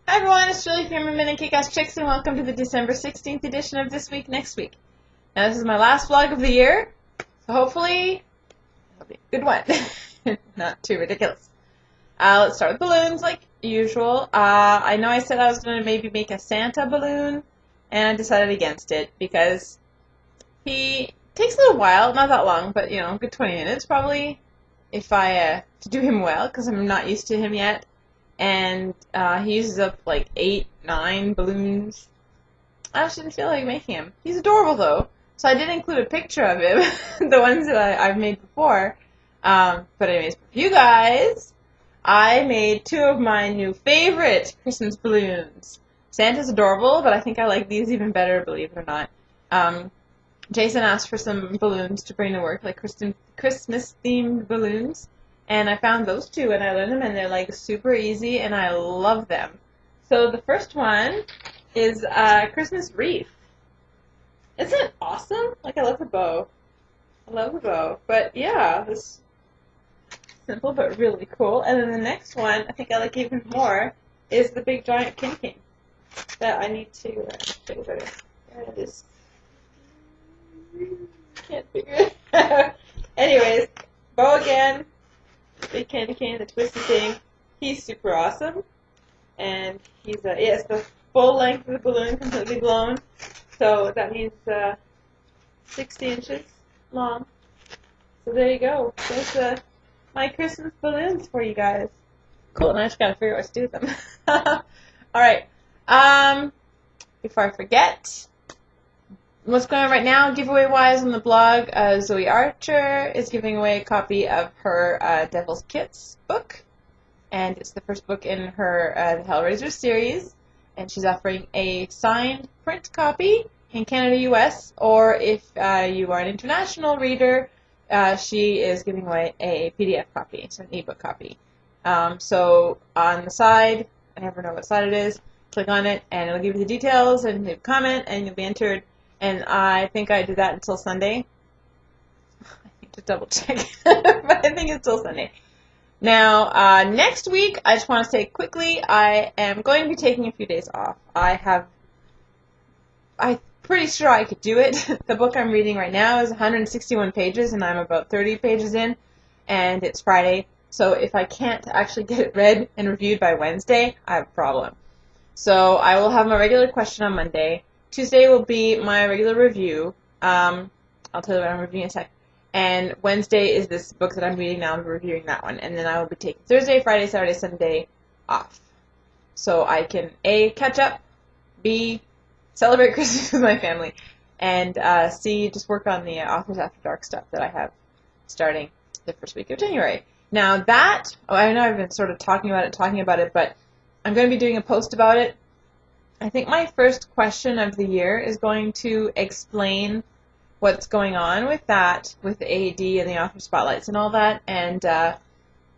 Hi everyone, it's Julie from Min and Kick-Ass Chicks, and welcome to the December 16th edition of This Week, Next Week. Now, this is my last vlog of the year, so hopefully it'll be a good one. Not too ridiculous. Let's start with balloons, like usual. I know I said I was going to maybe make a Santa balloon, and I decided against it, because he takes a little while, not that long, but, you know, a good 20 minutes probably, if I, to do him well, because I'm not used to him yet. And he uses up like 8, 9 balloons. I just didn't feel like making him. He's adorable though, so I did include a picture of him, the ones that I've made before. But anyways, for you guys, I made 2 of my new favorite Christmas balloons. Santa's adorable, but I think I like these even better, believe it or not. Jason asked for some balloons to bring to work, like Christmas-themed balloons. And I found those 2 and I learned them and they're like super easy and I love them. So the first one is Christmas wreath. Isn't it awesome? Like I love the bow. I love the bow. But yeah, this simple but really cool. And then the next one I think I like even more is the big giant king that I need to show you better. There it is. Can't figure it out. Anyways, bow again. Big candy cane, the twisty thing. He's super awesome, and he's it's the full length of the balloon, completely blown. So that means 60 inches long. So there you go. There's my Christmas balloons for you guys. Cool. And I just gotta figure out what to do with them. All right. Before I forget. What's going on right now, giveaway-wise on the blog, Zoe Archer is giving away a copy of her Devil's Kits book, and it's the first book in her the Hellraiser series, and she's offering a signed print copy in Canada, US, or if you are an international reader, she is giving away a PDF copy, so an ebook copy. So on the side, I never know what side it is, click on it, and it'll give you the details, and leave a comment, and you'll be entered. And I think I did that until Sunday. I need to double check, but I think it's till Sunday. Now, next week, I just want to say quickly, I am going to be taking a few days off. I'm pretty sure I could do it. The book I'm reading right now is 161 pages, and I'm about 30 pages in, and it's Friday. So if I can't actually get it read and reviewed by Wednesday, I have a problem. So I will have my regular question on Monday. Tuesday will be my regular review. I'll tell you what I'm reviewing in a sec. And Wednesday is this book that I'm reading now. I'm reviewing that one. And then I will be taking Thursday, Friday, Saturday, Sunday off. So I can A, catch up, B, celebrate Christmas with my family, and C, just work on the Authors After Dark stuff that I have starting the first week of January. Now that, I know I've been sort of talking about it, but I'm going to be doing a post about it. I think my first question of the year is going to explain what's going on with that, with the AD and the author spotlights and all that, and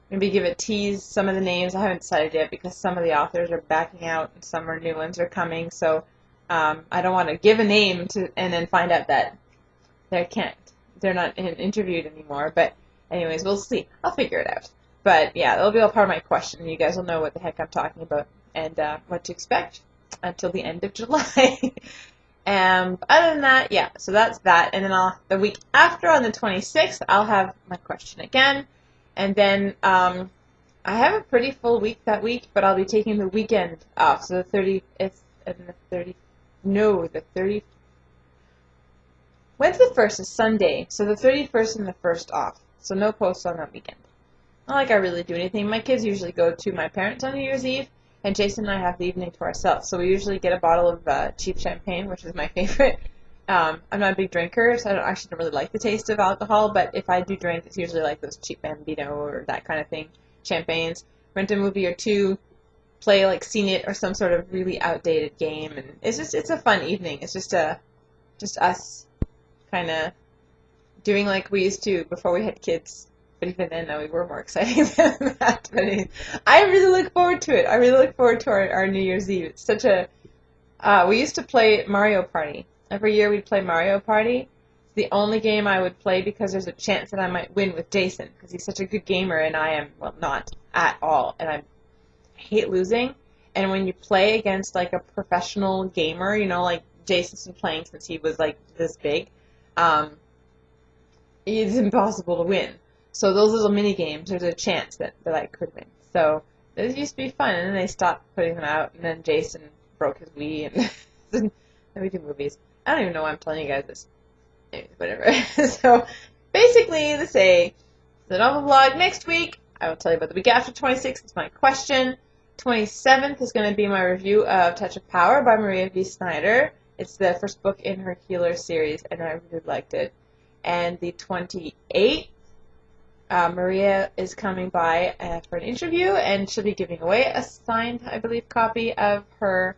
maybe give a tease some of the names. I haven't decided yet because some of the authors are backing out and some are new ones are coming, so I don't want to give a name and then find out that they're not interviewed anymore. But anyways, we'll see. I'll figure it out. But yeah, that'll be all part of my question. You guys will know what the heck I'm talking about and what to expect until the end of July. And other than that, yeah, so that's that. And then the week after, on the 26th, I'll have my question again. And then I have a pretty full week that week, but I'll be taking the weekend off. So the 30th and the 30th. When's the 1st? Is Sunday. So the 31st and the 1st off. So no posts on that weekend. Not like I really do anything. My kids usually go to my parents on New Year's Eve. And Jason and I have the evening to ourselves. So we usually get a bottle of cheap champagne, which is my favorite. I'm not a big drinker, so I actually don't really like the taste of alcohol. But if I do drink, it's usually like those cheap Bambino or that kind of thing, champagnes. Rent a movie or two, play like Scene It or some sort of really outdated game, and it's a fun evening. It's just us kind of doing like we used to before we had kids. But even then, we were more exciting than that. But I really look forward to it. I really look forward to our New Year's Eve. It's such a... we used to play Mario Party. Every year we'd play Mario Party. It's the only game I would play because there's a chance that I might win with Jason, because he's such a good gamer and I am, well, not at all. And I hate losing. and when you play against like a professional gamer, you know, like Jason's been playing since he was like this big, it's impossible to win. So those little mini games, there's a chance that I could win. So this used to be fun, and then they stopped putting them out, and then Jason broke his Wii, and then we do movies. I don't even know why I'm telling you guys this. Anyways, whatever. So basically, to say that on the vlog next week, I will tell you about the week after. 26th is my question. 27th is going to be my review of Touch of Power by Maria V. Snyder. It's the first book in her Healer series, and I really liked it. And the 28th, Maria is coming by for an interview, and she'll be giving away a signed, I believe, copy of her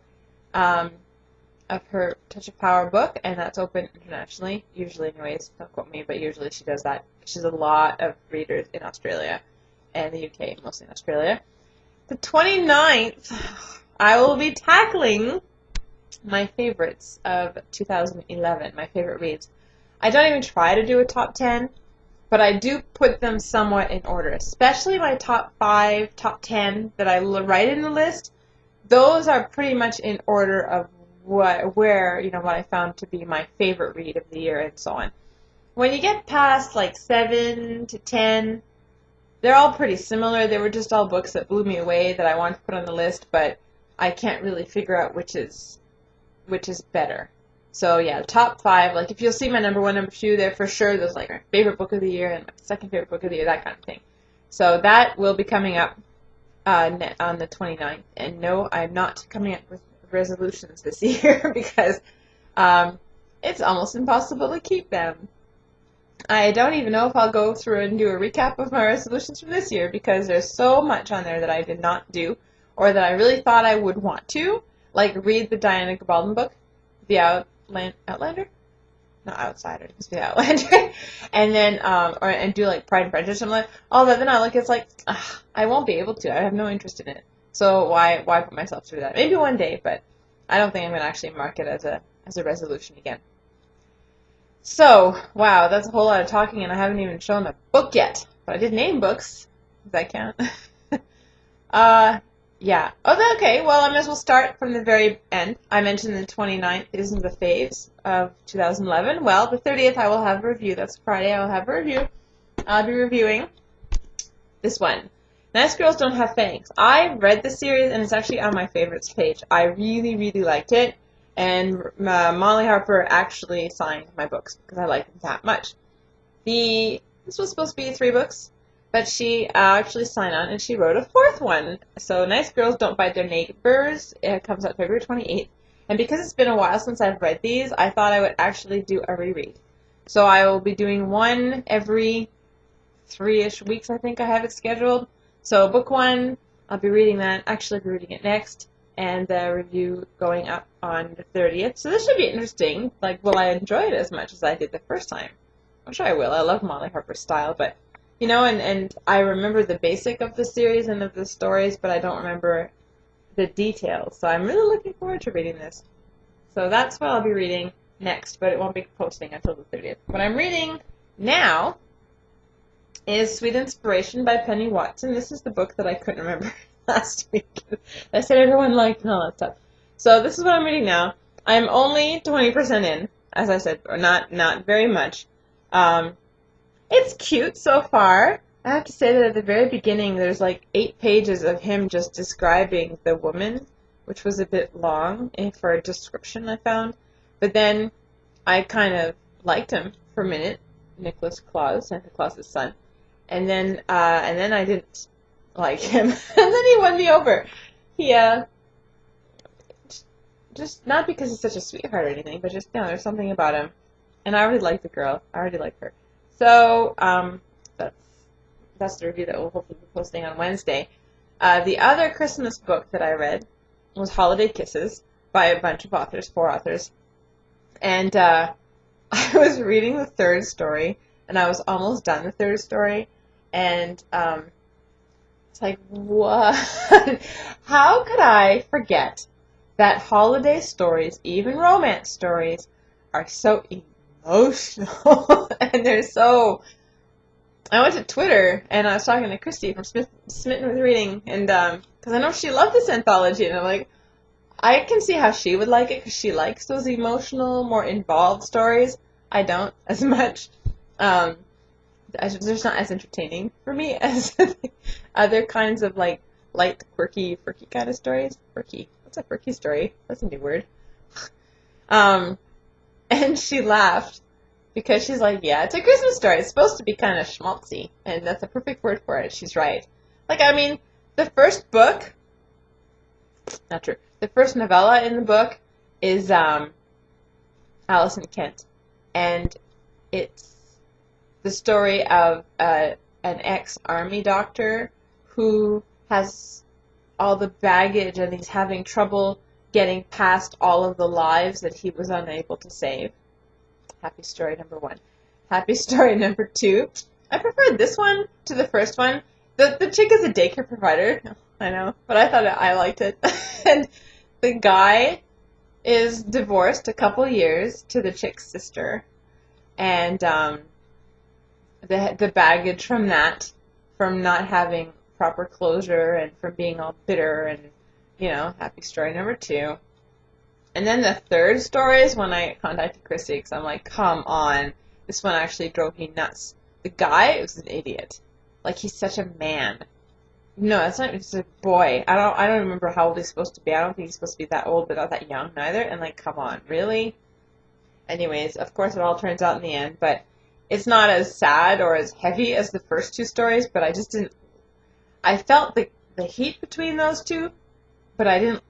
Touch of Power book, and that's open internationally, usually anyways, don't quote me, but usually she does that. She has a lot of readers in Australia and the UK, mostly in Australia. The 29th, I will be tackling my favorites of 2011, my favorite reads. I don't even try to do a top 10, but I do put them somewhat in order, especially my top 5, top 10 that I write in the list. Those are pretty much in order of what I found to be my favorite read of the year and so on. When you get past like 7 to 10, they're all pretty similar. They were just all books that blew me away that I wanted to put on the list, but I can't really figure out which is better. So yeah, the top 5, like if you'll see my number 1, number 2 there for sure, there's like my favorite book of the year and my second favorite book of the year, that kind of thing. So that will be coming up on the 29th. And no, I'm not coming up with resolutions this year because it's almost impossible to keep them. I don't even know if I'll go through and do a recap of my resolutions from this year because there's so much on there that I did not do or that I really thought I would want to, like read the Diana Gabaldon book, The Outlander? Not Outsider, it's The Outlander. And then, and do like Pride and Prejudice or something like all that. Then I look, it's like, I won't be able to. I have no interest in it. So why put myself through that? Maybe one day, but I don't think I'm going to actually mark it as a resolution again. So, wow, that's a whole lot of talking, and I haven't even shown a book yet. But I did name books. Does that count? Yeah. Oh, okay. Well, I might as well start from the very end. I mentioned the 29th isn't the faves of 2011. Well, the 30th I will have a review. That's Friday. I will have a review. I'll be reviewing this one. Nice Girls Don't Have Fangs. I read the series, and it's actually on my favorites page. I really, really liked it. And Molly Harper actually signed my books because I liked them that much. This was supposed to be 3 books, but she actually signed on and she wrote a 4th one. So Nice Girls Don't Bite Their Neighbors. It comes out February 28th. And because it's been a while since I've read these, I thought I would actually do a reread. So I will be doing one every 3-ish weeks, I think I have it scheduled. So book 1, I'll be reading that. Actually, I'll be reading it next. And the review going up on the 30th. So this should be interesting. Like, will I enjoy it as much as I did the first time? I'm sure I will. I love Molly Harper's style, but, you know, and I remember the basic of the series and of the stories, but I don't remember the details. So I'm really looking forward to reading this. So that's what I'll be reading next, but it won't be posting until the 30th. What I'm reading now is Sweet Inspiration by Penny Watson. This is the book that I couldn't remember last week. I said everyone liked and all that stuff. So this is what I'm reading now. I'm only 20% in, as I said, or not very much. It's cute so far. I have to say that at the very beginning there's like 8 pages of him just describing the woman, which was a bit long for a description I found. But then I kind of liked him for a minute, Nicholas Claus, Santa Claus's son. And then I didn't like him. And then he won me over. He, just not because he's such a sweetheart or anything, but just, there's something about him. And I already like the girl. I already like her. So, that's the review that we'll hopefully be posting on Wednesday. The other Christmas book that I read was Holiday Kisses by a bunch of authors, 4 authors. And, I was reading the 3rd story, and I was almost done the 3rd story, and, it's like, what? How could I forget that holiday stories, even romance stories, are so emotional, and they're so, I went to Twitter and I was talking to Christy from Smitten with Reading, and because I know she loved this anthology, and I'm like, I can see how she would like it because she likes those emotional, more involved stories. I don't as much. They're just not as entertaining for me as other kinds of like light, quirky kind of stories. Quirky. What's a quirky story? That's a new word. Um, and she laughed because she's like, yeah, it's a Christmas story. It's supposed to be kind of schmaltzy, and that's a perfect word for it. She's right. Like, I mean, the first book, not true. The first novella in the book is Alice in Kent, and it's the story of an ex-army doctor who has all the baggage and he's having trouble getting past all of the lives that he was unable to save. Happy story number 1. Happy story number 2. I preferred this one to the first one. The chick is a daycare provider. I know, but I thought I liked it. And the guy is divorced a couple years to the chick's sister. And the baggage from that, from not having proper closure and from being all bitter, and, you know, happy story number 2. And then the third story is when I contacted Chrissy because I'm like, come on, this one actually drove me nuts. The guy was an idiot. Like, he's such a man. No, that's not. He's a boy. I don't remember how old he's supposed to be. I don't think he's supposed to be that old, but not that young neither. And like, come on, really? Anyways, of course, it all turns out in the end, but it's not as sad or as heavy as the first 2 stories. But I just didn't. I felt the heat between those 2, but I didn't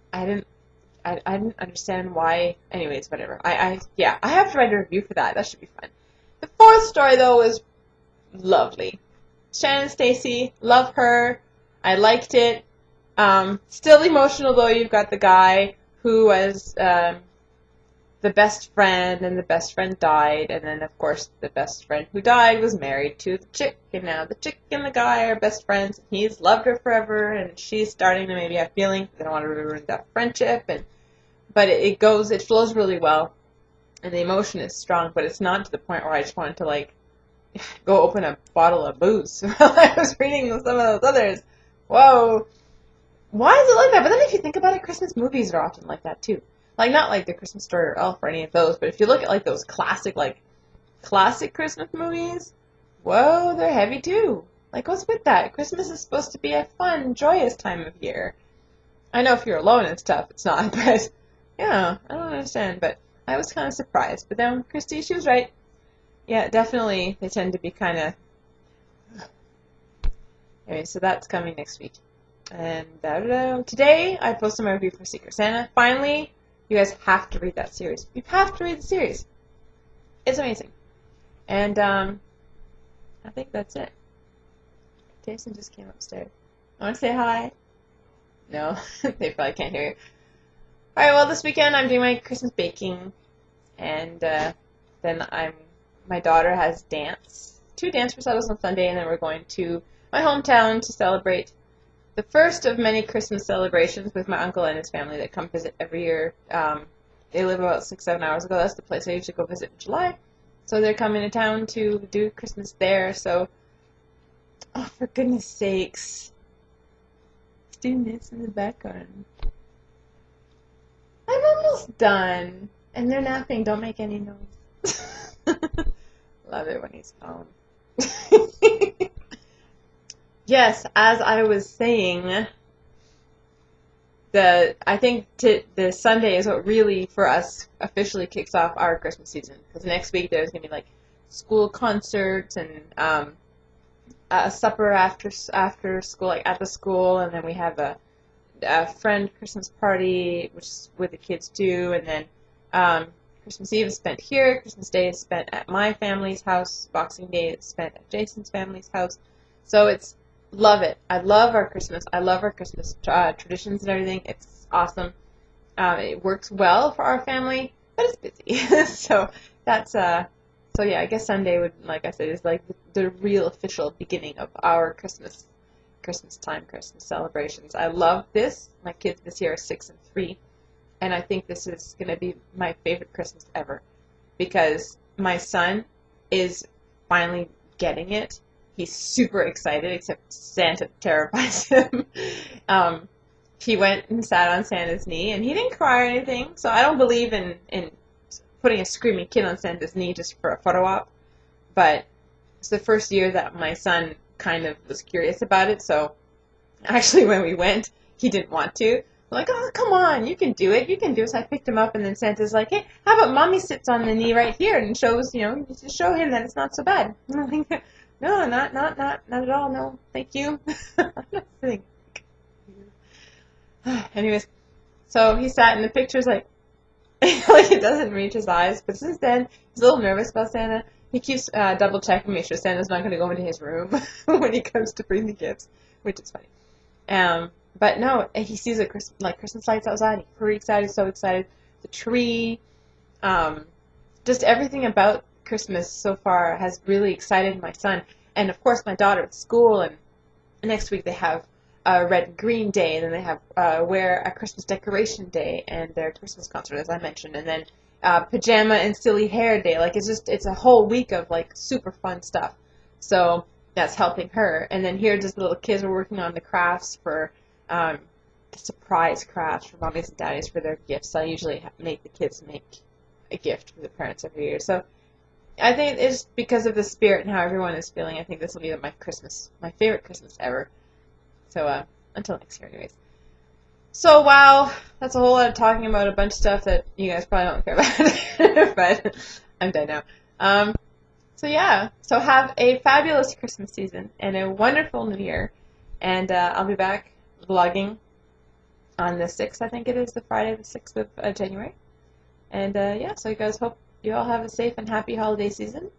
understand why. Anyways, whatever. I have to write a review for that. That should be fun. The fourth story, though, was lovely. Shannon Stacy, love her. I liked it. Still emotional, though. You've got the guy who was the best friend, and the best friend died, and then, of course, the best friend who died was married to the chick, and now the chick and the guy are best friends, and he's loved her forever, and she's starting to maybe have feelings. They don't want to ruin that friendship, but it flows really well, and the emotion is strong, but it's not to the point where I just wanted to, like, go open a bottle of booze while I was reading some of those others. Whoa. Why is it like that? But then if you think about it, Christmas movies are often like that, too. Like, not like The Christmas Story or Elf or any of those, but if you look at, like, those classic Christmas movies, whoa, they're heavy, too. Like, what's with that? Christmas is supposed to be a fun, joyous time of year. I know if you're alone and stuff, it's not, but, yeah, I don't understand, but I was kind of surprised. But then, Christy, she was right. Yeah, definitely, they tend to be kind of... Anyway, so that's coming next week. And today, I posted my review for Secret Santa. Finally, you guys have to read that series. You have to read the series. It's amazing. And I think that's it. Jason just came upstairs. I want to say hi. No, they probably can't hear you. Alright, well, this weekend I'm doing my Christmas baking. And then my daughter has dance. 2 dance recitals on Sunday, and then we're going to my hometown to celebrate the first of many Christmas celebrations with my uncle and his family that come visit every year. They live about 6-7 hours ago. That's the place I usually go visit in July. So they're coming to town to do Christmas there. So, oh, for goodness sakes. Doing this in the background. I'm almost done. And they're napping. Don't make any noise. Love it when he's home. Yes, as I was saying, I think the Sunday is what really, for us, officially kicks off our Christmas season. Because next week there's going to be, like, school concerts and a supper after school, like at the school, and then we have a friend Christmas party, which is what the kids do, and then Christmas Eve is spent here, Christmas Day is spent at my family's house, Boxing Day is spent at Jason's family's house. So it's love it. I love our Christmas. I love our Christmas traditions and everything. It's awesome. It works well for our family, but it's busy. So that's so yeah. I guess Sunday would, like I said, is like the real official beginning of our Christmas time, Christmas celebrations. I love this. My kids this year are 6 and 3, and I think this is going to be my favorite Christmas ever because my son is finally getting it. he's super excited, except Santa terrifies him. um, he went and sat on Santa's knee, and he didn't cry or anything. So I don't believe in putting a screaming kid on Santa's knee just for a photo op. But it's the first year that my son kind of was curious about it. So actually, when we went, he didn't want to. I'm like, oh, come on, you can do it. You can do it. So I picked him up, and then Santa's like, hey, how about Mommy sits on the knee right here and shows, you just show him that it's not so bad. And I'm like, no, not at all. No, thank you. I'm not sitting. Anyways, so he sat, and the picture's like, like it doesn't reach his eyes. But since then, he's a little nervous about Santa. He keeps double checking, make sure Santa's not going to go into his room when he comes to bring the gifts, which is funny. But no, he sees Christmas lights outside. He's pretty excited, so excited. The tree, just everything about Christmas so far has really excited my son. And of course, my daughter at school. And next week they have Red and Green Day, and then they have Wear a Christmas Decoration Day, and their Christmas concert, as I mentioned, and then Pajama and Silly Hair Day. Like it's a whole week of like super fun stuff. So that's helping her. And then here, just the little kids are working on the crafts for the surprise crafts for mommies and daddies for their gifts. I usually make the kids make a gift for the parents every year. So I think it's because of the spirit and how everyone is feeling. I think this will be my favorite Christmas ever. So until next year, anyways. So wow, that's a whole lot of talking about a bunch of stuff that you guys probably don't care about. But I'm done now. So yeah, so have a fabulous Christmas season and a wonderful New Year. And I'll be back vlogging on the 6th, I think it is, the Friday the 6th of January. And yeah, so you guys, hope you all have a safe and happy holiday season.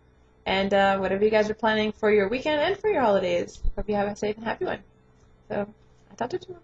And whatever you guys are planning for your weekend and for your holidays, hope you have a safe and happy one. So, I talked to you tomorrow.